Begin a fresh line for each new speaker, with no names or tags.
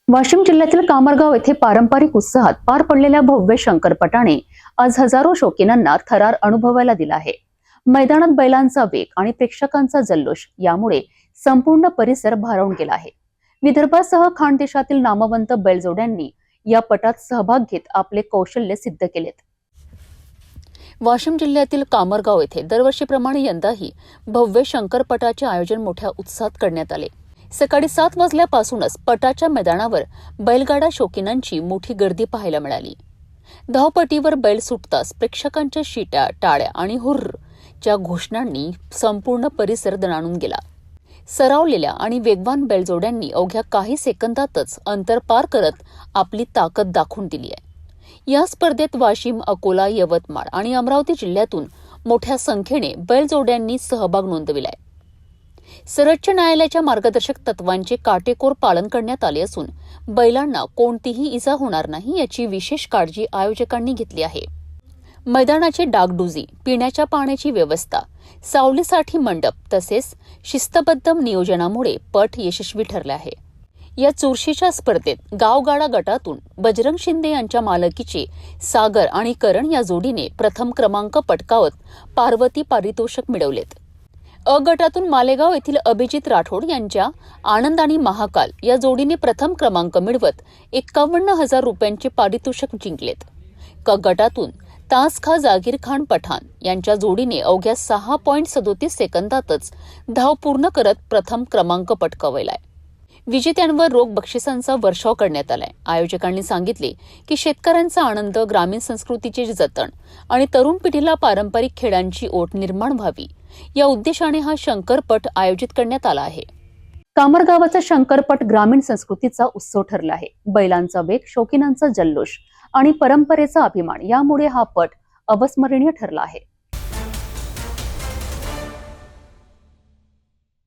वाशिम जिल्ह्यातील कामरगाव येथे पारंपरिक उत्साहात पार पडलेल्या भव्य शंकरपटाने आज हजारो शौकीनांना थरार अनुभवायला दिला आहे। मैदानात बैलांचा वेग आणि प्रेक्षकांचा जल्लोष यामुळे संपूर्ण परिसर भारावून गेला आहे। विदर्भासह खानदेशातील नामवंत बैलजोड्यांनी या पटात सहभाग घेत आपले कौशल्य सिद्ध केलेत। वाशिम जिल्ह्यातील कामरगाव येथे दरवर्षीप्रमाणे यंदाही भव्य शंकरपटाचे आयोजन मोठ्या उत्साहात करण्यात आले। सकाळी 7 वाजल्यापासूनच पटाच्या मैदानावर बैलगाडा शौकीनांची मोठी गर्दी पाहायला मिळाली। धावपटीवर बैल सुटताच प्रेक्षकांच्या शिट्या, टाळ्या आणि हुर्रच्या घोषणांनी संपूर्ण परिसर दणाणून गेला। सरावलेल्या आणि वेगवान बैलजोड्यांनी अवघ्या काही सेकंदातच अंतर पार करत आपली ताकद दाखवून दिली आहे। या स्पर्धेत वाशिम, अकोला, यवतमाळ आणि अमरावती जिल्ह्यातून मोठ्या संख्येने बैलजोड्यांनी सहभाग नोंदविलाय। सर्वोच्च न्यायालयाच्या मार्गदर्शक तत्वांचे काटेकोर पालन करण्यात आले असून बैलांना कोणतीही इजा होणार नाही याची विशेष काळजी आयोजकांनी घेतली आहे। मैदानाची डागडुजी, पिण्याच्या पाण्याची व्यवस्था, सावलीसाठी मंडप तसेच शिस्तबद्ध नियोजनामुळे पट यशस्वी ठरले आहे। या चुरशीच्या स्पर्धेत गावगाडा गटातून बजरंग शिंदे यांच्या मालकीचे सागर आणि करण या जोडीने प्रथम क्रमांक पटकावत पार्वती पारितोषिक मिळवलेत। अ गटातून मालेगाव येथील अभिजित राठोड यांच्या आनंद आणि महाकाल या जोडीने प्रथम क्रमांक मिळवत 51,000 रुपयांचे पारितोषिक जिंकलेत। क गटातून तासखा जागीर खान पठाण यांच्या जोडीने अवघ्या 6.37 सेकंदातच धाव पूर्ण करत प्रथम क्रमांक पटकावलाय। विजेत्यांवर रोख बक्षिसांचा वर्षाव करण्यात आलाय। आयोजकांनी सांगितले की शेतकऱ्यांचा आनंद, ग्रामीण संस्कृतीचे जतन आणि तरुण पिढीला पारंपरिक खेळांची ओढ निर्माण व्हावी या उद्देशाने हा शंकरपट आयोजित करण्यात आला आहे। कामरगावाचा शंकरपट ग्रामीण संस्कृतीचा उत्सव ठरला आहे। बैलांचा वेग, शौकीनांचा जल्लोष आणि परंपरेचा अभिमान यामुळे हा पट अविस्मरणीय ठरला आहे।